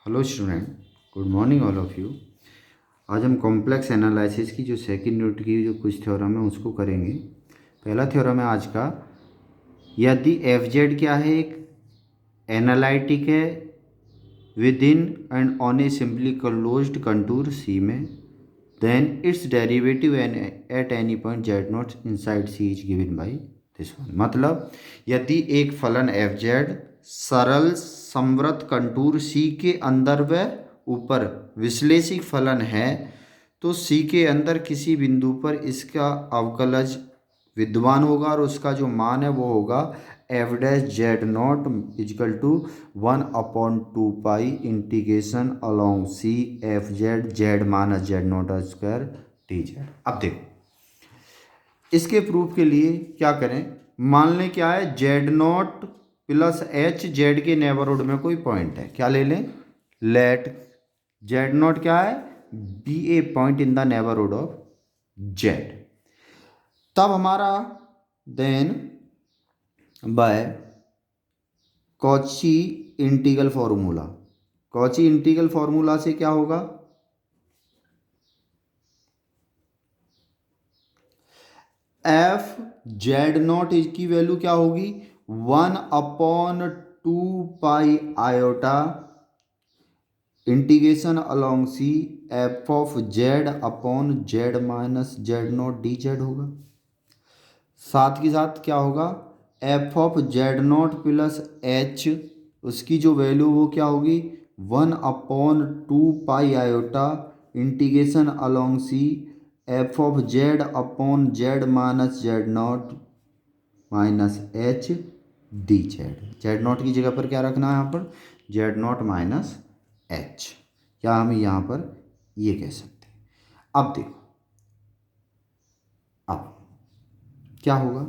Hello student, good morning all of you. आज हम complex analysis की जो सेकंड यूनिट की जो कुछ थ्योरम है उसको करेंगे। पहला थ्योरम है आज का, यदि एफ जेड क्या है, एक एनालिटिक है with in and on a simply closed contour C में, then it's derivative at any point Z naught inside C is given by this one. मतलब यदि एक फलन एफ जेड सरल संवृत कंटूर सी के अंदर व ऊपर विश्लेषिक फलन है, तो सी के अंदर किसी बिंदु पर इसका अवकलज विद्यमान होगा और उसका जो मान है वो होगा F dash Z not is equal to 1/2 integration along C F Z Z minus Z not square D Z. अब देखो इसके प्रूफ के लिए क्या करें। मान लें क्या है, Z not plus H Z के नेबरहुड में कोई पॉइंट है। क्या ले लें, लेट जेड नॉट क्या है, be a point in the neighbourhood of Z. तब हमारा then by Cauchy integral formula, Cauchy integral formula से क्या होगा, एफ जेड नॉट की वैल्यू क्या होगी 1/2 iota integration along C F of Z upon Z minus Z naught D Z होगा। साथ के साथ क्या होगा, F of Z not plus H, उसकी जो वैल्यू वो क्या होगी 1/2 iota integration along C F of Z upon Z minus Z not minus H D Z. Z not की जगह पर क्या रखना है यहाँ पर, जेड नॉट माइनस एच, या हम यहाँ पर ये कह सकते हैं। अब देखो अब क्या होगा,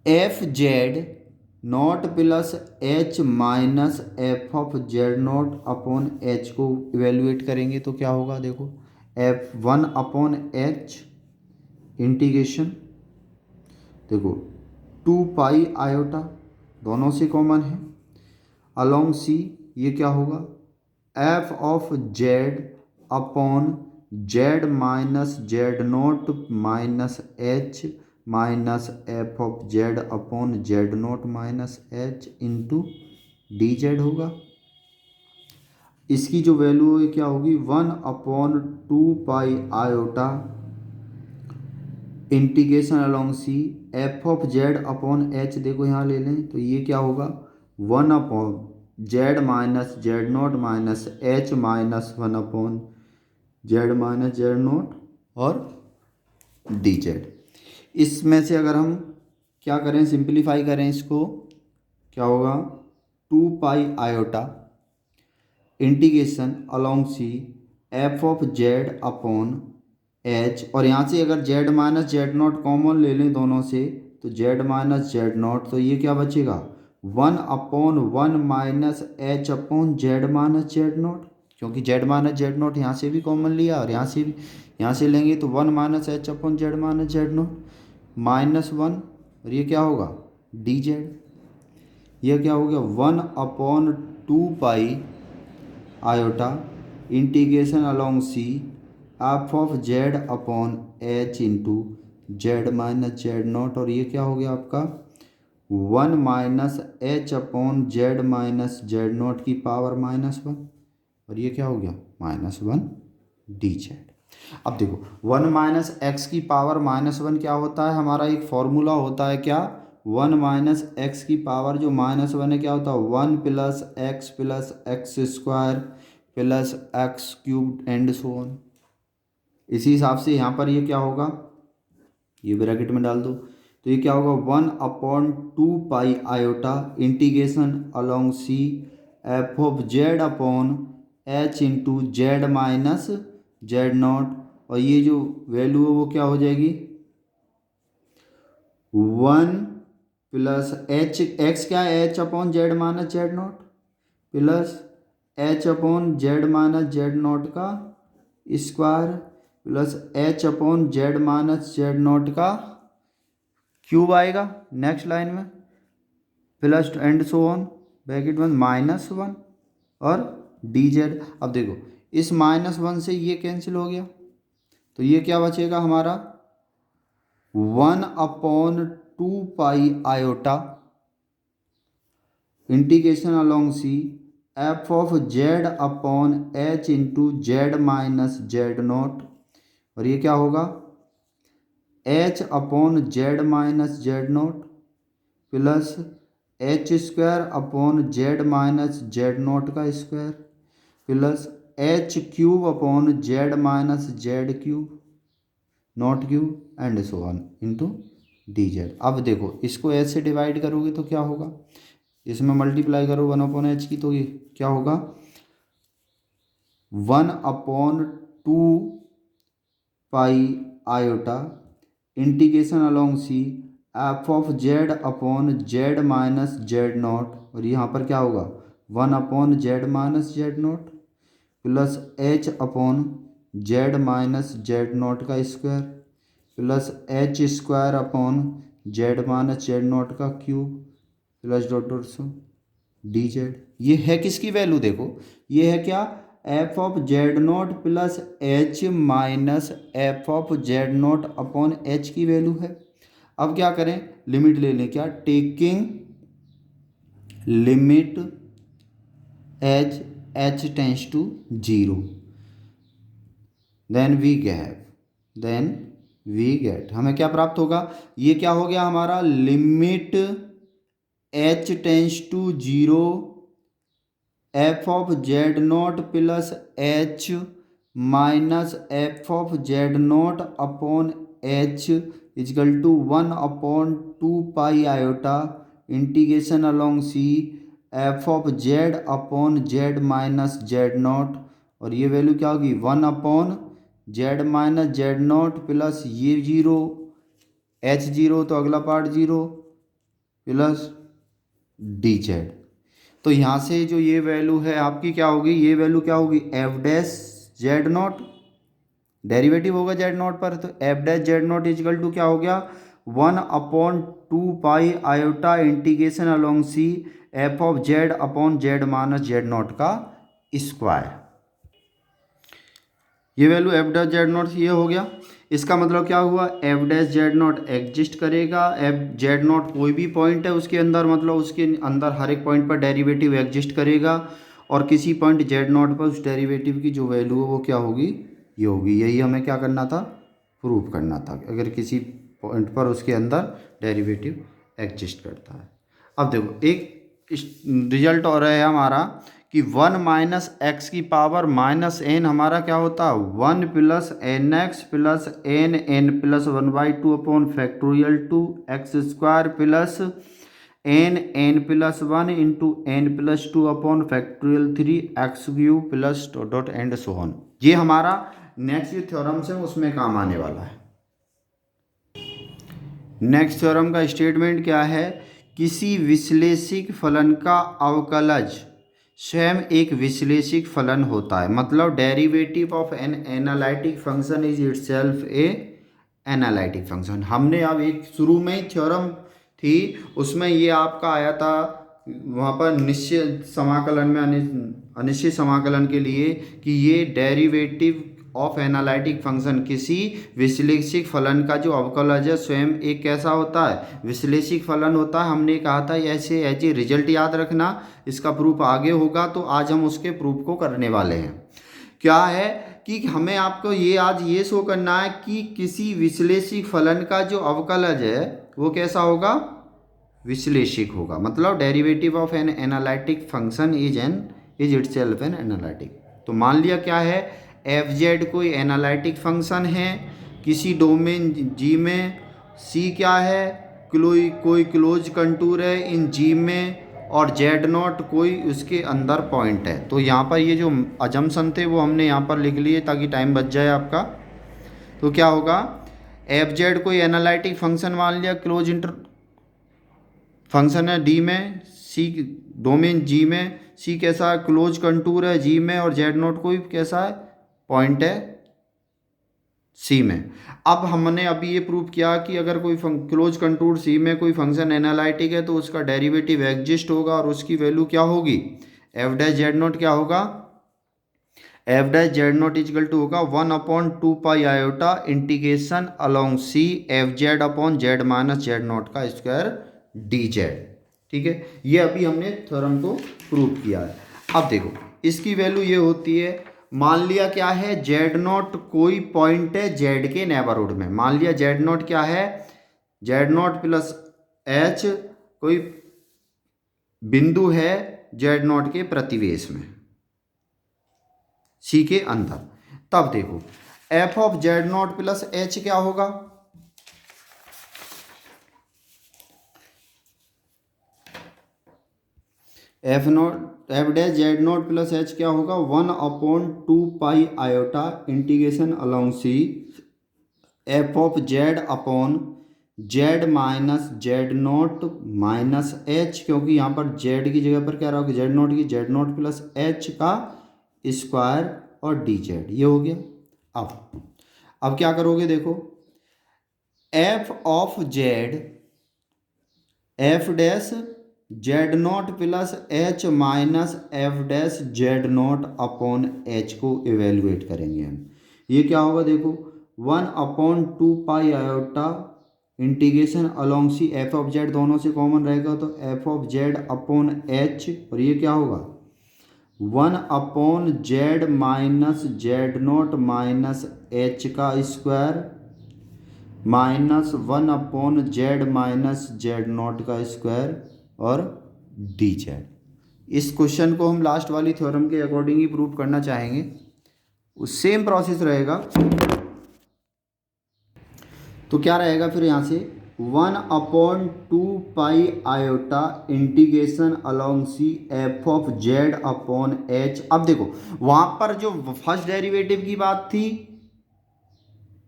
F Z not plus H minus F of Z not upon H को इवेल्युएट करेंगे तो क्या होगा, देखो एफ 1/h इंटीग्रेशन, देखो 2 आयोटा दोनों से कॉमन है अलोंग सी, ये क्या होगा F of Z upon Z minus Z not minus H minus F of Z upon Z not minus H into D Z होगा। इसकी जो वैल्यू है क्या होगी 1/2 iota integration along C F of Z upon H, देखो यहाँ ले लें तो ये क्या होगा 1/जेड minus Z not minus H minus 1/जेड माइनस जेड नॉट और डी जेड। इसमें से अगर हम क्या करें, सिंप्लीफाई करें इसको, क्या होगा 2 iota integration along C F of Z upon H, और यहाँ से अगर Z minus Z naught common ले लें दोनों से तो जेड माइनस जेड नॉट, तो ये क्या बचेगा 1/1 minus H upon Z minus Z not, क्योंकि जेड माइनस जेड नॉट यहाँ से भी कॉमन लिया और यहाँ से भी, यहाँ से लेंगे तो 1 minus H upon Z minus Z not -1, और ये क्या होगा डी जेड, ये क्या हो गया 1/2 iota integration along C F of Z upon H into Z minus Z not, और ये क्या हो गया आपका 1 minus H upon Z minus Z not की पावर -1, और ये क्या हो गया -1 डी जेड। अब देखो 1 माइनस एक्स की पावर -1 क्या होता है, हमारा एक फॉर्मूला होता है क्या, 1 माइनस एक्स की पावर जो -1 है क्या होता है 1 plus x square plus x cube and so on. इसी हिसाब से यहाँ पर ये क्या होगा, ये ब्रैकेट में डाल दो तो ये क्या होगा 1/2 iota integration along C F of Z upon H into Z minus Z not, और ये जो वैल्यू है वो क्या हो जाएगी 1 प्लस एच, एक्स क्या है H upon Z minus Z not plus H upon Z minus Z not का square plus H upon Z minus Z not का क्यूब आएगा नेक्स्ट लाइन में, plus and so on bracket में -1 और D Z. अब देखो इस -1 से ये कैंसिल हो गया, तो ये क्या बचेगा हमारा 1/2 iota integration along C F of Z upon H into Z minus Z not, और ये क्या होगा H upon Z minus Z not plus H square upon Z minus Z not का square plus H cube upon Z minus Z cube naught cube and so on into D Z. अब देखो इसको H से divide करोगे तो क्या होगा, इसमें मल्टीप्लाई करो 1/h की, तो ये क्या होगा 1/2 iota integration along C F of Z upon Z minus Z not, और यहाँ पर क्या होगा 1/जेड minus Z not plus H upon Z minus Z not का square plus H square upon Z minus Z not का cube plus dot dot so D Z. ये है किसकी वैल्यू, देखो ये है क्या F of Z not plus H minus F of Z not upon H की वैल्यू है। अब क्या करें, लिमिट ले लें, क्या taking limit as H tends to 0 then we get हमें क्या प्राप्त होगा, ये क्या हो गया हमारा limit H tends to 0 F of Z not plus H minus F of Z not upon H is equal to 1/2 iota integration along C F of Z upon Z minus Z not, और ये value क्या होगी 1/जेड minus Z not plus ये 0 H 0 तो अगला part 0 plus D Z. तो यहाँ से जो ये वैल्यू है आपकी क्या होगी, ये वैल्यू क्या होगी F dash Z nought, derivative होगा जेड नॉट पर, तो F dash Z not is equal to क्या हो गया 1/2 iota integration along C F of Z upon Z minus Z not का स्क्वायर। ये value F dash Z nought ये हो गया, इसका मतलब क्या हुआ F dash Z nought exist करेगा, एफ जेड नॉट कोई भी पॉइंट है उसके अंदर, मतलब उसके अंदर हर एक पॉइंट पर डेरिवेटिव एग्जिस्ट करेगा, और किसी पॉइंट जेड नॉट पर उस डेरिवेटिव की जो वैल्यू है वो क्या होगी ये होगी। यही हमें क्या करना था, प्रूव करना था, अगर किसी पॉइंट पर उसके अंदर डेरिवेटिव एग्जिस्ट करता है। अब देखो एक रिजल्ट और है हमारा कि 1 माइनस एक्स की पावर माइनस एन हमारा क्या होता है 1 plus N X plus N N plus 1/2 upon factorial 2 X square plus N N plus 1 into N plus 2 upon factorial 3 X cube plus dot dot and so on. ये हमारा next जो theorems है उसमें काम आने वाला है। नेक्स्ट थ्योरम का स्टेटमेंट क्या है, किसी विश्लेषिक फलन का अवकलज स्वयं एक विश्लेषिक फलन होता है, मतलब derivative of an analytic function is itself a analytic function. हमने अब एक शुरू में ही थ्योरम थी उसमें ये आपका आया था, वहाँ पर निश्चित समाकलन में अनिश्चित समाकलन के लिए कि ये डेरिवेटिव ऑफ एनालिटिक फंक्शन किसी विश्लेषिक फलन का जो अवकलज है स्वयं एक कैसा होता है विश्लेषिक फलन होता है। हमने कहा था ऐसे ऐसे रिजल्ट याद रखना, इसका प्रूफ आगे होगा, तो आज हम उसके प्रूफ को करने वाले हैं। क्या है कि हमें आपको ये आज ये शो करना है कि किसी विश्लेषिक फलन का जो अवकलज है वो कैसा होगा विश्लेषिक होगा, मतलब derivative of an analytic function is itself an analytic. तो मान लिया क्या है एफ जेड कोई एनालिटिक फंक्शन है किसी डोमेन जी में, सी क्या है कोई क्लोज कंटूर है इन जी में, और जेड नॉट कोई उसके अंदर पॉइंट है। तो यहाँ पर ये जो अजम्पशन थे वो हमने यहाँ पर लिख लिए ताकि टाइम बच जाए आपका। तो क्या होगा एफ जेड कोई एनालिटिक फंक्शन मान लिया क्लोज इंटर फंक्शन है डी में, सी डोमेन जी में, सी कैसा है क्लोज कंटूर है जी में, और जेड नॉट कोई कैसा है पॉइंट है सी में। अब हमने अभी ये प्रूव किया कि अगर कोई क्लोज कंटूर सी में कोई फंक्शन एनालिटिक है तो उसका डेरिवेटिव एग्जिस्ट होगा और उसकी वैल्यू क्या होगी एफ डैश जेड नॉट क्या होगा F dash Z not is equal to होगा 1/2 pi integration along C F Z upon Z minus Z not का स्क्वायर डी जेड। ठीक है, ये अभी हमने थ्योरम को प्रूव किया है। अब देखो इसकी वैल्यू ये होती है, मान लिया क्या है, जेड नॉट कोई पॉइंट है जेड के नेबरहुड में। मान लिया जेड नॉट क्या है, जेड नॉट प्लस एच कोई बिंदु है जेड नॉट के प्रतिवेश में, सी के अंदर। तब देखो F of Z not plus H क्या होगा, F dash Z not plus H क्या होगा, 1/2 pi integration along C F of Z upon Z minus Z not minus H, क्योंकि यहाँ पर जेड की जगह पर क्या रहोगे, जेड नॉट की, जेड नॉट प्लस एच का स्क्वायर और डी जेड, ये हो गया। अब क्या करोगे, देखो F of Z F dash Z not plus H minus F dash Z not upon H को इवेल्युएट करेंगे हम। ये क्या होगा, देखो 1/2 pi integration along C F of Z, दोनों से कॉमन रहेगा तो F of Z upon H, और ये क्या होगा 1/जेड minus Z not minus H का स्क्वायर माइनस 1/जेड माइनस जेड नॉट का स्क्वायर और डी जेड। इस क्वेश्चन को हम लास्ट वाली थ्योरम के अकॉर्डिंग ही प्रूव करना चाहेंगे, सेम प्रोसेस रहेगा। तो क्या रहेगा फिर यहाँ से 1/2 pi integration along C F of Z upon H. अब देखो वहां पर जो फर्स्ट डेरिवेटिव की बात थी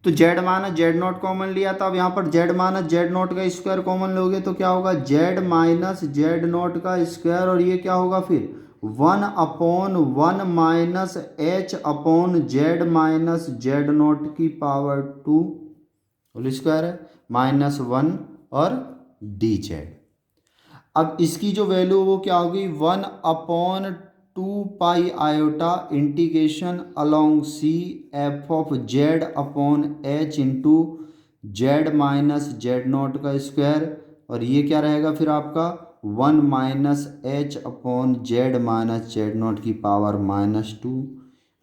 तो Z minus Z naught common लिया था, अब यहाँ पर जेड माइनस जेड नॉट का स्क्वायर कॉमन लोगे तो क्या होगा, जेड माइनस जेड नॉट का स्क्वायर, और ये क्या होगा फिर 1/1 minus H upon Z minus Z not की पावर 2 होल स्क्वायर है -1 और डी जेड। अब इसकी जो वैल्यू वो क्या होगी 1/2 pi integration along C F of Z upon H into Z minus Z not का स्क्वायर, और ये क्या रहेगा फिर आपका 1 minus H upon Z minus Z not की पावर -2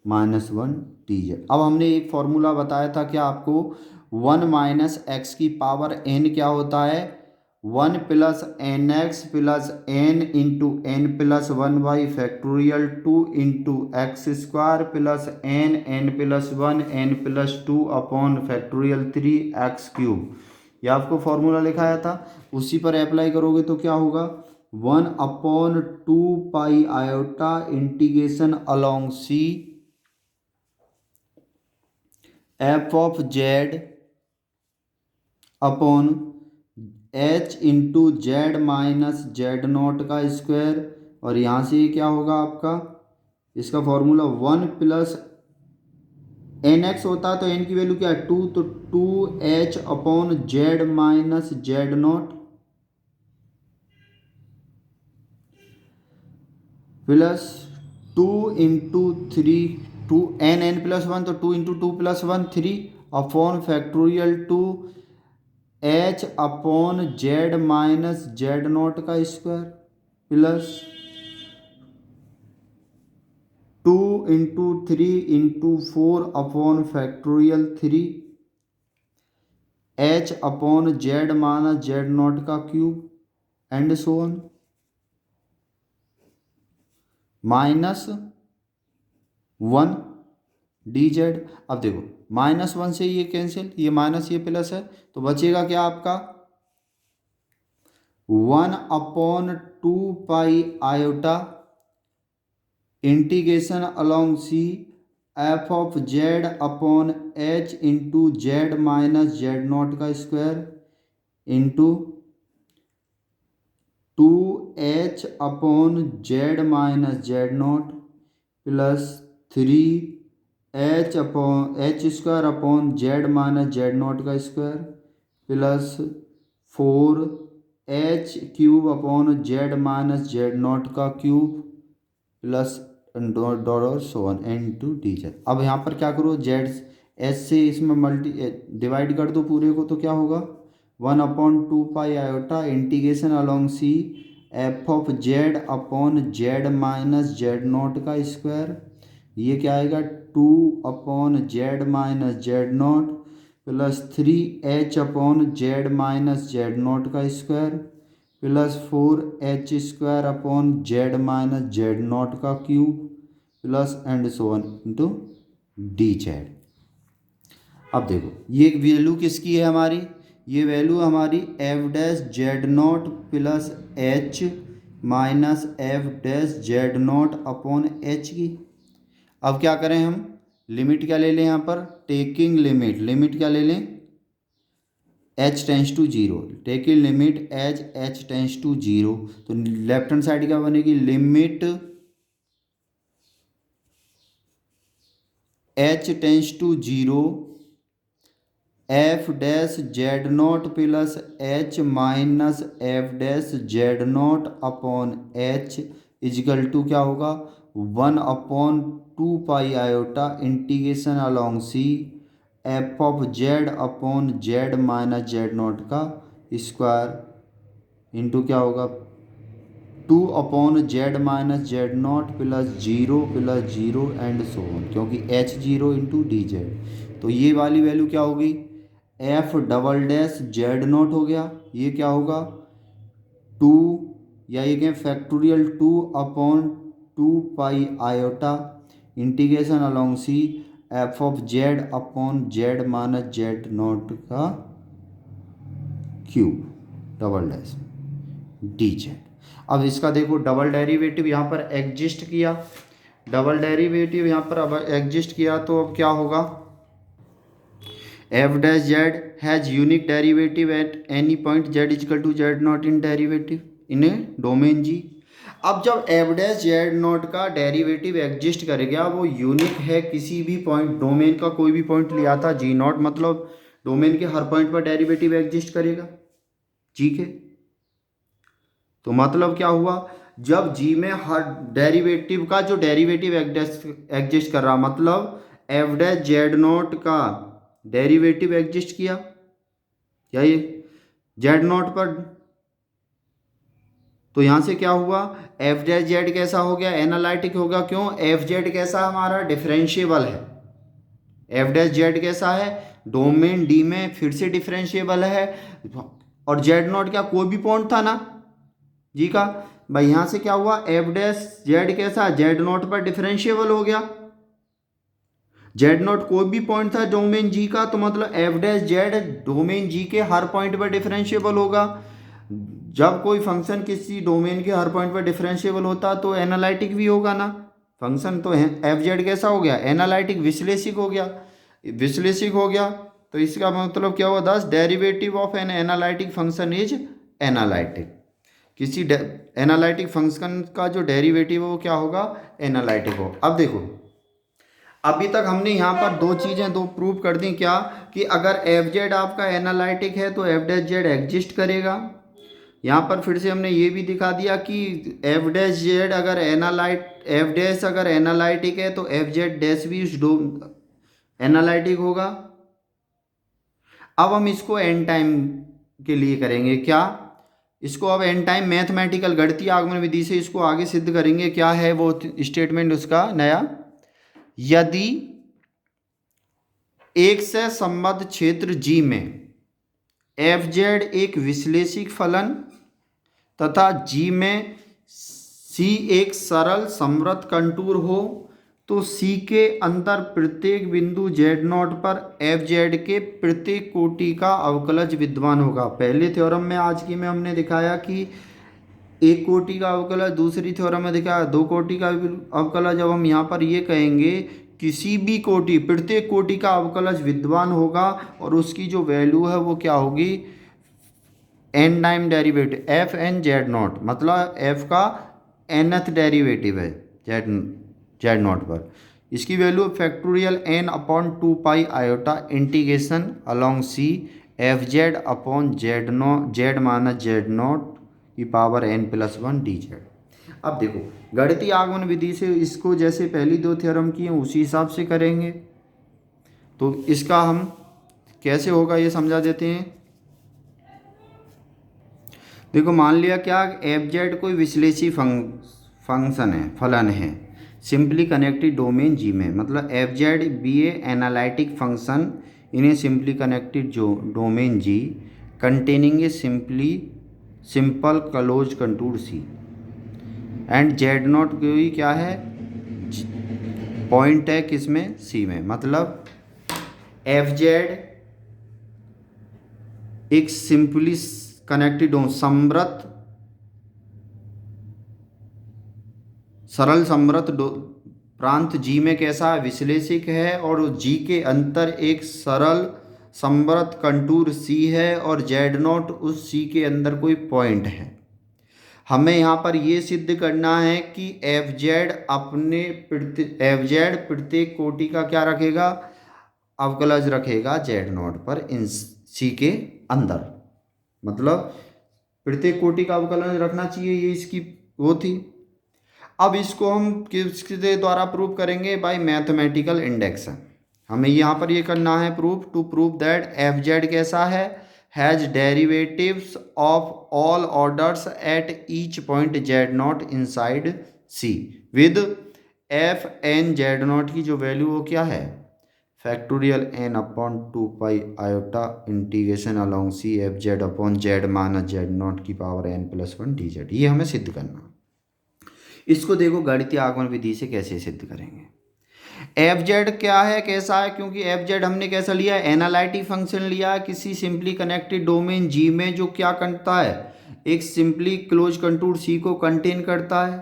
-1 डी जेड। अब हमने एक फॉर्मूला बताया था क्या आपको, 1 माइनस एक्स की पावर n क्या होता है, 1 plus N X plus N into N plus 1 by factorial 2 into X square plus N plus 1 N plus 2 upon factorial 3 X cube. ये आपको फॉर्मूला लिखाया था, उसी पर अप्लाई करोगे तो क्या होगा 1/2 pi integration along C F of Z upon H into Z minus Z not का स्क्वायर, और यहाँ से ये क्या होगा आपका, इसका फॉर्मूला 1 प्लस एन एक्स होता है तो एन की वैल्यू क्या है 2, तो 2h upon Z minus Z not plus 2 into 3 2 N plus 1, तो 2 into 2 plus 1 3 upon factorial 2 H upon Z minus Z not का square plus 2 into 3 into 4 upon factorial 3 H upon Z minus Z not का cube and so on -1 D Z. अब देखो -1 से ये cancel, ये minus ये plus है, तो बचेगा क्या आपका 1/2 integration along C F of Z upon H into Z minus Z not का square into 2h upon Z minus Z not plus 3h upon H square upon Z minus Z not का square plus 4h cube upon Z minus Z not का cube plus dot dot so on into D Z. अब यहाँ पर क्या करो, Z S से इसमें divide कर दो पूरे को, तो क्या होगा 1/2 pi integration along C F of Z upon Z minus Z not का स्क्वायर। ये क्या आएगा 2/z-z0 प्लस 3h/z-z0 का स्क्वायर प्लस 4h² का cube plus and so on into D Z. अब देखो ये वैल्यू किसकी है हमारी, ये वैल्यू हमारी f'(z0) plus h minus f'(z0) upon h की। अब क्या करें हम, लिमिट क्या ले लें यहाँ पर, टेकिंग लिमिट क्या ले लें h tends to 0, taking limit as h tends to 0, तो लेफ्ट हैंड साइड क्या बनेगी, limit h tends to 0 f'(z0) plus h minus f'(z0) upon h is equal to क्या होगा 1/2 pi iota integration along C F of Z upon Z minus Z not का square into क्या होगा 2/z minus Z not plus 0 and so on, क्योंकि h0 into D Z. तो ये वाली value क्या होगी f'(z0) हो गया, ये क्या होगा 2 या ये क्या factorial 2/2 pi iota integration along C F of Z upon Z minus Z not का क्यूब डी जेड। अब इसका देखो डबल डेरिवेटिव यहाँ पर एग्जिस्ट किया, डबल डेरिवेटिव यहाँ पर अब एग्जिस्ट किया, तो अब क्या होगा f'(z) has unique derivative at any point z equal to Z naught in derivative in a domain G. अब जब f'(z0) का डेरिवेटिव एग्जिस्ट करेगा, वो यूनिक है किसी भी पॉइंट, डोमेन का कोई भी पॉइंट लिया था g0, मतलब डोमेन के हर पॉइंट पर डेरिवेटिव एग्जिस्ट करेगा, ठीक है। तो मतलब क्या हुआ, जब g में हर डेरिवेटिव का जो डेरिवेटिव एग्जिस्ट कर रहा, मतलब f'(z0) का डेरिवेटिव एग्जिस्ट किया क्या ये z0 पर, तो यहां से क्या हुआ f'(z) कैसा हो गया एनालिटिक होगा, क्यों f' कैसा हमारा डिफरेंशिएबल है, f'(z) कैसा है डोमेन डी में फिर से डिफरेंशिएबल है, और z0 क्या कोई भी पॉइंट था ना जी का, भाई यहां से क्या हुआ f'(z) कैसा z0 पर डिफरेंशिएबल हो गया, z0 कोई भी पॉइंट था डोमेन जी का, तो मतलब f'(z) डोमेन जी के हर पॉइंट पर डिफरेंशिएबल होगा। जब कोई फंक्शन किसी डोमेन के हर पॉइंट पर डिफरेंशिएबल होता तो एनालिटिक भी होगा ना, फंक्शन तो f' कैसा हो गया एनालिटिक विश्लेषिक हो गया, तो इसका मतलब क्या हुआ thus derivative of an analytic function is analytic, किसी एनालिटिक फंक्शन का जो डेरिवेटिव है वो क्या होगा एनालिटिक हो। अब देखो अभी तक हमने यहाँ पर दो चीज़ें प्रूव कर दी, क्या कि अगर f' आपका एनालिटिक है तो f'(z) एग्जिस्ट करेगा। यहाँ पर फिर से हमने ये भी दिखा दिया कि f'(z) अगर एनालिटिक है तो f'(z) भी उस एनालिटिक होगा। अब हम इसको एन टाइम के लिए करेंगे, क्या इसको अब एन टाइम मैथमेटिकल गणितीय आगमन विधि से इसको आगे सिद्ध करेंगे। क्या है वो स्टेटमेंट उसका नया, यदि एक से संबद्ध क्षेत्र G में f' एक विश्लेषिक फलन तथा G में C एक सरल समवृत्त कंटूर हो, तो C के अंदर प्रत्येक बिंदु Z0 पर f' के प्रत्येक कोटि का अवकलज विद्यमान होगा। पहले थ्योरम में आज की में हमने दिखाया कि एक कोटि का अवकलज, दूसरी थ्योरम में दिखाया दो कोटि का अवकलज। जब हम यहाँ पर ये कहेंगे किसी भी कोटि प्रत्येक कोटि का अवकलज विद्यमान होगा और उसकी जो वैल्यू है वो क्या होगी एन टाइम डेरिवेटिव f(n)z0, मतलब f का nth डेरिवेटिव है z0 पर, इसकी value factorial n/2 pi iota integration along C f(z) upon z0 z minus z0 की पावर n+1 dz। अब देखो गणितीय आगमन विधि से इसको जैसे पहली दो थ्योरम की हैं उसी हिसाब से करेंगे। तो इसका हम कैसे होगा ये समझा देते हैं। देखो मान लिया क्या एफ जेड कोई विश्लेषी फंक्शन है, फलन है, सिंपली कनेक्टेड डोमेन जी में, मतलब F Z be a analytic function in a simply connected जो domain G containing a simple close contour C and Z not कोई क्या है, पॉइंट है किसमें, सी में। मतलब एफ जेड एक सिंपली कनेक्टेड समृत सरल समृत प्रांत जी में कैसा है, विश्लेषिक है, और जी के अंतर एक सरल समृत कंटूर सी है और जेड नॉट उस सी के अंदर कोई पॉइंट है। हमें यहाँ पर ये सिद्ध करना है कि एफ जेड प्रत्येक कोटि का क्या रखेगा, अवकलज रखेगा जेड नॉट पर इन सी के अंदर, मतलब प्रत्येक कोटि का अवकलन रखना चाहिए, ये इसकी वो थी। अब इसको हम किसके द्वारा प्रूव करेंगे, बाय मैथमेटिकल इंडेक्स। हमें यहाँ पर ये करना है proof, to prove that F Z कैसा है, has derivatives of all orders at each point Z naught inside C with F N Z not की जो वैल्यू वो क्या है, factorial N upon 2 pi iota integration along C F Z upon Z minus Z not की power N plus 1 D Z. ये हमें सिद्ध करना। इसको देखो गणितीय आगमन विधि से कैसे सिद्ध करेंगे। एफ जेड क्या है, कैसा है, क्योंकि एफ जेड हमने कैसा लिया है, एनालिटिक फंक्शन लिया है किसी सिंपली कनेक्टेड डोमेन जी में, जो क्या करता है, एक सिंपली क्लोज कंटूर सी को कंटेन करता है।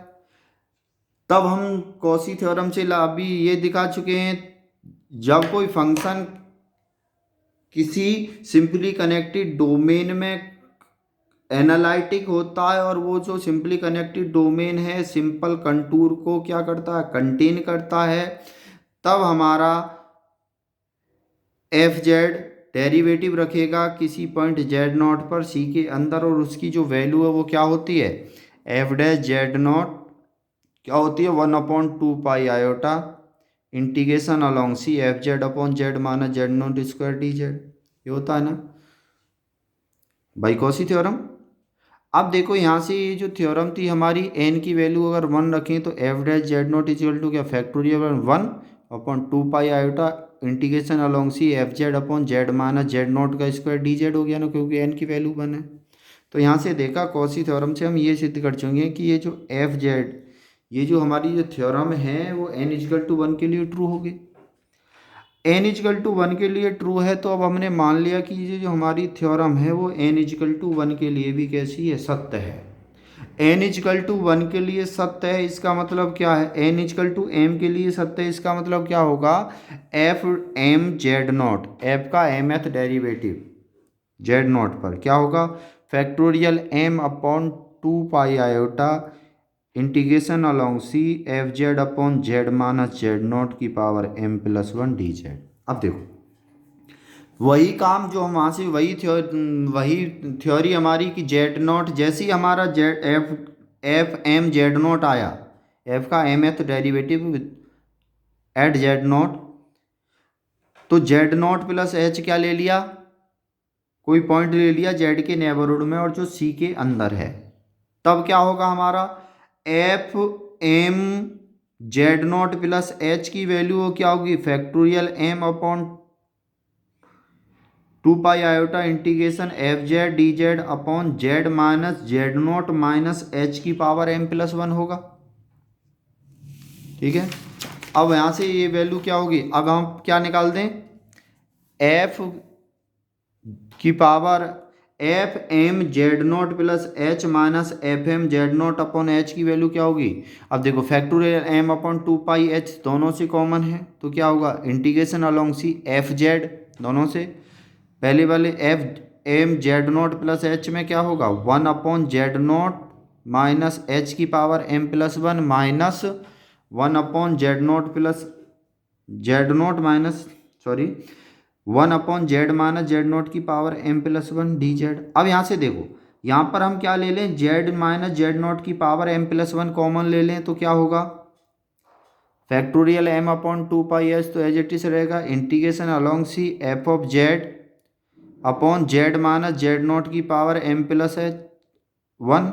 तब हम कॉची थ्योरम से अभी ये दिखा चुके हैं, जब कोई फंक्शन किसी सिंपली कनेक्टेड डोमेन में एनालिटिक होता है और वो जो सिंपली कनेक्टेड डोमेन है सिंपल कंटूर को क्या करता है, कंटेन करता है, तब हमारा एफ जेड डेरिवेटिव रखेगा किसी पॉइंट जेड नॉट पर सी के अंदर, और उसकी जो वैल्यू है वो क्या होती है, एफ डैश जेड नॉट क्या होती है, 1/2 pi iota integration along C F Z upon Z minus Z not square D Z. ये होता है ना भाई कॉची थ्योरम। अब देखो यहाँ से ये जो थ्योरम थी हमारी, एन की वैल्यू अगर 1 रखें तो F dash Z naught equal to क्या, factorial 1/2 pi iota integration along C F Z upon Z minus Z not का स्क्वायर डी जेड हो गया ना, क्योंकि एन की वैल्यू 1 है। तो यहाँ से देखा कॉची थ्योरम से हम ये सिद्ध कर चुके हैं कि ये जो एफ जेड, ये जो हमारी जो थ्योरम है वो n इक्वल टू 1 के लिए ट्रू होगी। n इक्वल टू 1 के लिए ट्रू है, तो अब हमने मान लिया कि ये जो हमारी थ्योरम है वो n इक्वल टू 1 के लिए भी कैसी है, सत्य है। n इक्वल टू 1 के लिए सत्य है, इसका मतलब क्या है, n इक्वल टू m के लिए सत्य है, इसका मतलब क्या होगा, F M Z naught, F का mth डेरिवेटिव जेड नॉट पर क्या होगा, factorial m upon 2 pi iota integration along C F Z upon Z minus Z not की power m plus 1 D Z. अब देखो वही काम जो हम वहाँ से वही थ्योरी हमारी कि जेड नॉट, जैसे ही हमारा Z F M Z nought आया, एफ का mth derivative at Z nought, तो जेड नॉट प्लस एच क्या ले लिया, कोई पॉइंट ले लिया जेड के नेबरहुड में और जो सी के अंदर है, तब क्या होगा हमारा F M Z not plus H की वैल्यू क्या होगी, factorial m upon 2 pi iota integration F Z D Z upon Z minus Z not minus H की पावर m प्लस 1 होगा। ठीक है, अब यहाँ से ये वैल्यू क्या होगी, अब हम क्या निकाल दें, f की power F M Z not plus H minus F M Z not upon H की वैल्यू क्या होगी। अब देखो factorial m upon 2 pi h दोनों से कॉमन है, तो क्या होगा, integration along C F Z, दोनों से पहले वाले F M Z not plus H में क्या होगा, 1 upon Z not minus H की power m plus 1 minus 1 upon Z not plus Z not minus 1 upon Z minus Z not की power m plus 1 D Z. अब यहाँ से देखो यहाँ पर हम क्या ले लें, जेड माइनस जेड नॉट की power M plus one common ले लें तो क्या होगा, factorial M upon two pi H, तो एज इट इज रहेगा integration along C F of Z upon Z minus Z not की power M plus H one.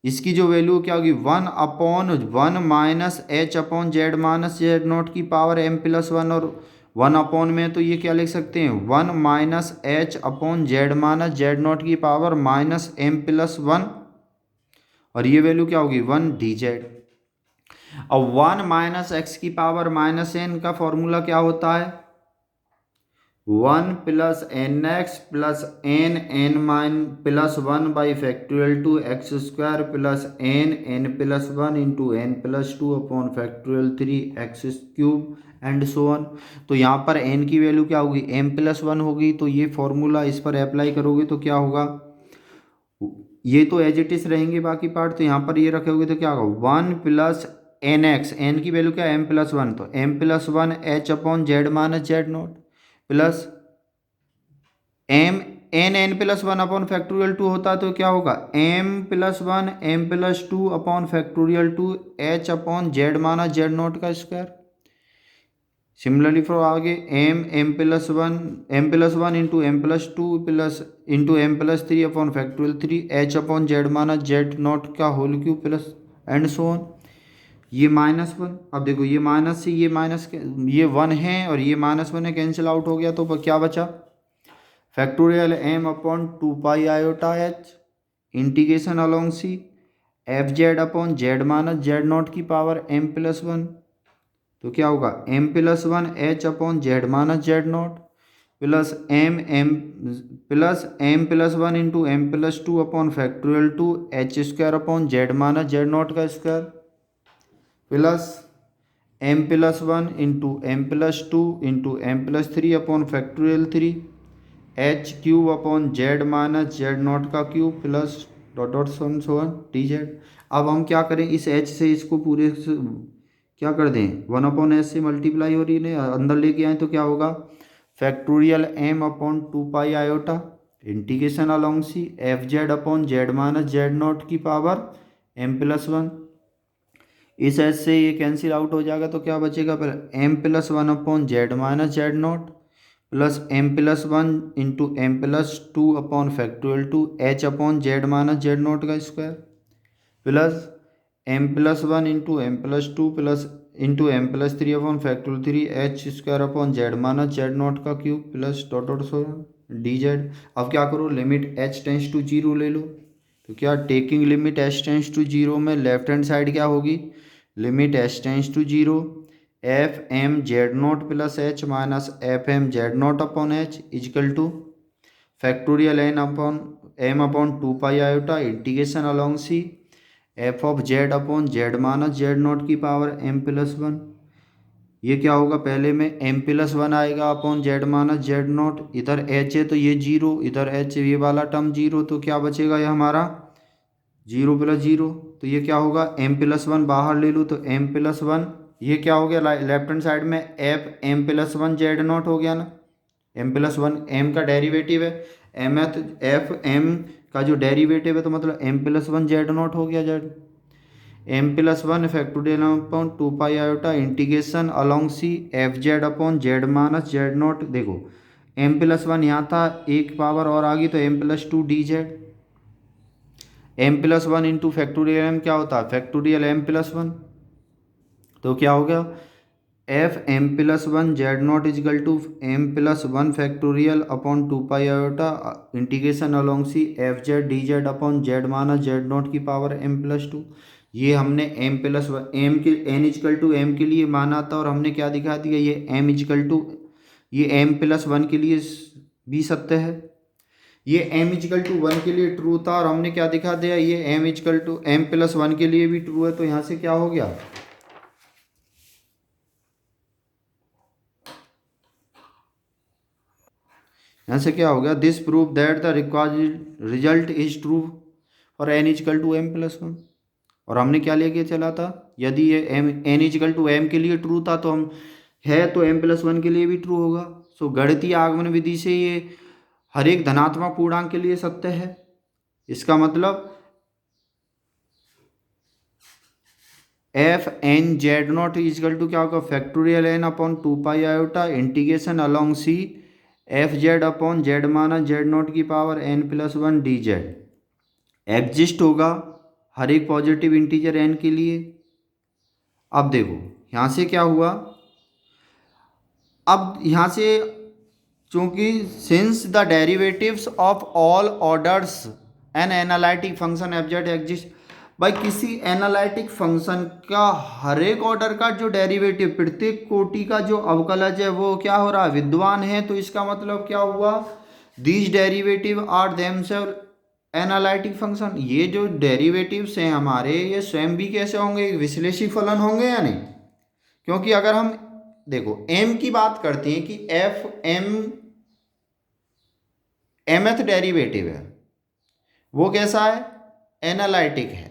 इसकी जो वैल्यू क्या होगी, one upon one minus H upon Z minus Z not की power M plus one, और one upon में तो ये क्या लिख सकते हैं, one minus H upon Z minus Z not की power minus M plus one, और ये वैल्यू क्या होगी, वन डी जेड। अब वन माइनस एक्स की पावर माइनस एन का फॉर्मूला क्या होता है, one plus N X plus N N mine plus one by factorial two X square plus N plus one into N plus two upon factorial three X cube and so on. तो यहाँ पर N की value क्या होगी, M plus one होगी, तो ये formula इस पर अप्लाई करोगे तो क्या होगा, ये तो एज इट इज रहेंगे बाकी पार्ट, तो यहाँ पर ये रखोगे तो क्या होगा, one plus N X, N की वैल्यू क्या है, एम प्लस वन, तो M plus one H upon Z minus Z not plus M N plus one upon factorial two होता है तो क्या होगा, M plus one M plus two upon factorial two H upon Z minus Z not का square. Similarly for आगे M plus one into M plus two plus into M plus three upon factorial three H upon Z minus Z not का whole cube plus and so on. ये minus one, अब देखो ये minus से ये minus, ये one है और ये माइनस वन है, कैंसिल आउट हो गया, तो क्या बचा, factorial M upon two pi iota H integration along C F Z upon Z minus Z not की पावर एम प्लस वन, तो क्या होगा, M plus one H upon Z minus Z not plus M plus one into M plus two upon factorial two H square upon Z minus Z not का square plus M plus one into M plus two into M plus three upon factorial three H cube upon Z minus Z not का cube plus dot dot सन so one T Z. अब हम क्या करें, इस H से इसको पूरे से क्या कर दें, वन अपॉन एच से मल्टीप्लाई हो रही है, अंदर लेके आए तो क्या होगा, factorial M upon two pi iota integration along C F Z upon Z minus Z not की पावर एम प्लस वन। इस एच से ये कैंसिल आउट हो जाएगा तो क्या बचेगा, फिर M plus one upon Z minus Z not plus M plus one into M plus two upon factorial two H upon Z minus Z not का square plus M plus one into M plus two plus into M plus three upon factorial three H square upon Z minus Z not का cube plus dot dot so D Z. अब क्या करो, limit H tends to zero ले लो, तो क्या taking limit H tends to zero में left hand side क्या होगी, limit H tends to zero F M Z not plus H minus F M Z not upon H is equal to factorial M upon two pi iota integration along C F of Z upon Z minus Z not की power M plus one. ये क्या होगा, पहले में M plus one आएगा upon Z minus Z not, इधर H है तो ये जीरो, इधर एच ये वाला टर्म जीरो, तो क्या बचेगा ये हमारा जीरो प्लस जीरो, तो ये क्या होगा, एम प्लस वन बाहर ले लूँ तो एम प्लस वन, ये क्या हो गया लेफ्ट हैंड साइड में F M plus one Z nought हो गया ना, एम प्लस वन एम का डेरिवेटिव है, एम है तो एफ एम का जो डेरिवेटिव है तो मतलब M plus one Z nought हो गया, Z M plus one factorial upon two pi iota integration along C F Z upon Z minus Z nought. देखो एम प्लस वन यहाँ था, एक पावर और आ गई तो M plus two D Z, M plus one into factorial M क्या होता है, फैक्टोरियल एम प्लस वन, तो क्या हो गया F M plus one Z not is equal to M plus one factorial upon two pi iota integration along C F Z D Z upon Z minus Z not की power M plus two. ये हमने M plus M के N is equal to M के लिए माना था और हमने क्या दिखा दिया, ये एम इजकल टू ये एम प्लस वन के लिए भी सत्य है, ये एम इजकल टू वन के लिए ट्रू था और हमने क्या दिखा दिया, ये M is equal to M plus one के लिए भी ट्रू है, तो यहाँ से क्या हो गया, यहाँ से क्या हो गया, this prove that the required result is true for N is equal to M plus one. और हमने क्या लेके चला था, यदि ये M N is equal to M के लिए ट्रू था तो हम है तो एम प्लस वन के लिए भी ट्रू होगा। सो गणितीय आगमन विधि से ये हर एक धनात्मक पूर्णांक के लिए सत्य है। इसका मतलब F N Z not is equal to क्या होगा, factorial N upon 2 pi iota integration along C F Z upon Z minus Z not की power N plus 1 D Z exist होगा हर एक पॉजिटिव इंटीजर एन के लिए। अब देखो यहाँ से क्या हुआ, अब यहाँ से चूंकि since the derivatives of all orders an analytic function F Z exist, भाई किसी एनालिटिक फंक्शन का हर एक ऑर्डर का जो डेरिवेटिव, प्रत्येक कोटि का जो अवकलज है वो क्या हो रहा है, विद्वान है। तो इसका मतलब क्या हुआ, these derivative are themselves analytic function. ये जो डेरिवेटिव्स हैं हमारे, ये स्वयं भी कैसे होंगे, विश्लेषी फलन होंगे या नहीं। क्योंकि अगर हम देखो m की बात करते हैं कि एफ एम mth डेरिवेटिव है, वो कैसा है, एनालिटिक है।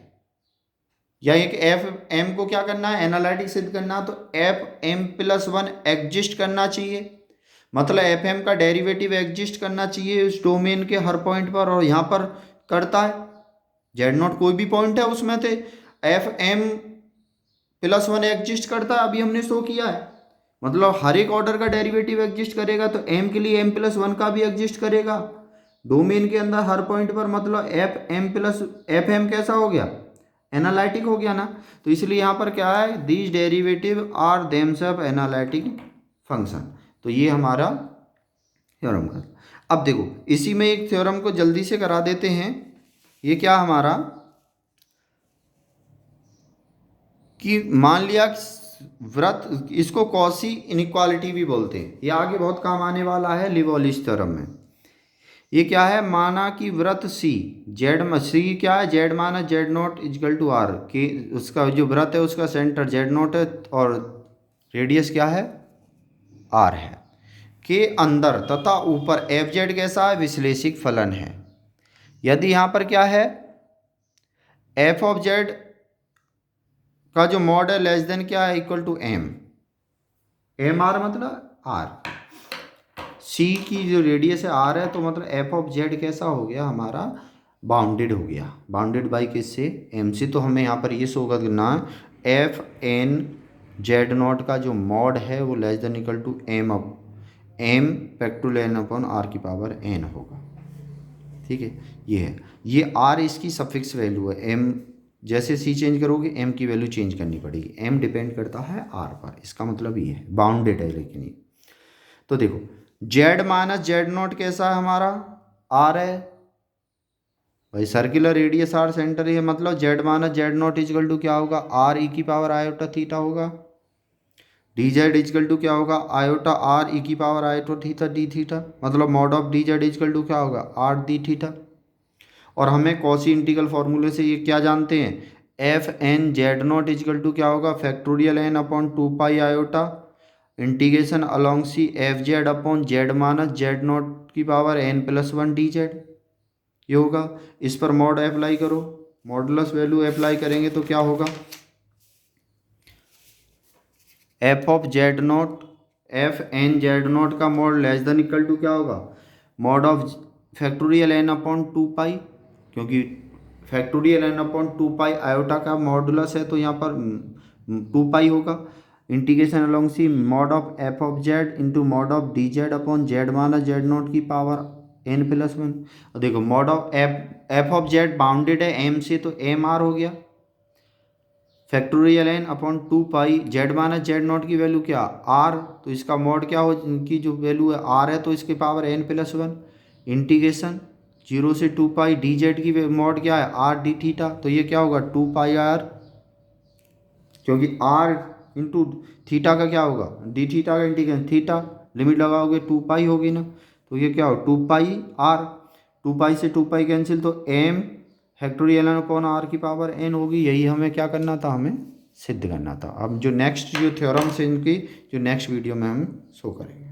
या एक एफ एम को क्या करना है, एनालिटिक सिद्ध करना, तो एफ एम प्लस 1 एग्जिस्ट करना चाहिए। मतलब एफ एम का डेरिवेटिव एग्जिस्ट करना चाहिए उस डोमेन के हर पॉइंट पर, और यहाँ पर करता है। जेड नॉट कोई भी पॉइंट है उसमें थे, एफ एम प्लस 1 एग्जिस्ट करता है, अभी हमने शो किया है। मतलब हर एक ऑर्डर का डेरिवेटिव एग्जिस्ट करेगा, तो एम के लिए एम प्लस 1 का भी एग्जिस्ट करेगा डोमेन के अंदर हर पॉइंट पर। मतलब एफ एम कैसा हो गया, एनालिटिक हो गया ना। तो इसलिए यहाँ पर क्या है, these derivative are themselves analytic function. तो ये हमारा थ्योरम का। अब देखो इसी में एक थ्योरम को जल्दी से करा देते हैं। ये क्या हमारा, कि मान लिया वृत्त, इसको कॉशी इनइक्वालिटी भी बोलते हैं, ये आगे बहुत काम आने वाला है लिवोलिस थ्योरम में। ये क्या है, माना कि वृत्त सी जेड सी क्या है, जेड माना Z not is equal to R, कि उसका जो वृत्त है उसका सेंटर जेड नॉट है और रेडियस क्या है, आर है, के अंदर तथा ऊपर एफ जेड कैसा है, विश्लेषिक फलन है। यदि यहाँ पर क्या है, एफ ऑफ जेड का जो मॉड है लेस देन क्या है, इक्वल टू एम आर, मतलब आर, सी की जो रेडियस है आर है, तो मतलब एफ ऑफ जेड कैसा हो गया हमारा, बाउंडेड हो गया। बाउंडेड बाई किससे, एम से। तो हमें यहाँ पर ये शो करना है एफ एन जेड नॉट का जो मॉड है वो less than equal to M factorial N upon R की पावर एन होगा। ठीक है, ये है, ये आर इसकी सफिक्स वैल्यू है। एम जैसे सी चेंज करोगे एम की वैल्यू चेंज करनी पड़ेगी, एम डिपेंड करता है आर पर। इसका मतलब ये है, बाउंडेड है लेकिन ये। तो देखो जेड माइनस जेड नॉट कैसा है हमारा, आर है भाई, सर्कुलर रेडियस आर, सेंटर है, मतलब Z minus Z not is equal to क्या होगा, आर ई की पावर आयोटा थीटा होगा। डी जेड इजकल टू क्या होगा, आयोटा आर ई की power iota theta D theta, मतलब mod of D Z is equal to क्या होगा, आर डी थीटा। और हमें कॉसी इंटीग्रल फॉर्मूले से ये क्या जानते हैं, F N Z not is equal to क्या होगा, factorial N upon 2 pi iota integration along C F Z upon Z minus Z not की power N plus 1 D Z, ये होगा। इस पर मॉड अप्लाई करो, मॉडुलस वैल्यू अप्लाई करेंगे तो क्या होगा, F of Z naught F N Z not का mod less than equal to क्या होगा, mod of factorial N upon 2 pi, क्योंकि factorial N upon 2 pi iota का मॉडुलस है, तो यहाँ पर 2 पाई होगा। Integration along C mod of F of Z into mod of D Z upon Z minus Z not की power N plus 1। और देखो mod of F of Z bounded है एम से, तो एम आर हो गया, factorial N upon 2 pi Z minus Z not की value क्या, आर, तो इसका मॉड क्या हो, इनकी जो वैल्यू है आर है, तो इसकी पावर एन प्लस 1 इंटीग्रेशन 0 से 2 पाई डी जेड की मॉड क्या है, आर डी थीटा, तो ये क्या होगा 2 पाई आर, क्योंकि आर इंटू थीटा का क्या होगा, डी थीटा का इंटीग्रेशन थीटा, लिमिट लगाओगे 2 पाई होगी ना, तो ये क्या हो 2 पाई आर, 2 पाई से 2 पाई कैंसिल, तो M factorial N upon R की पावर एन होगी। यही हमें क्या करना था, हमें सिद्ध करना था। अब जो नेक्स्ट जो थ्योरम्स हैं इनकी, जो नेक्स्ट वीडियो में हम शो करेंगे।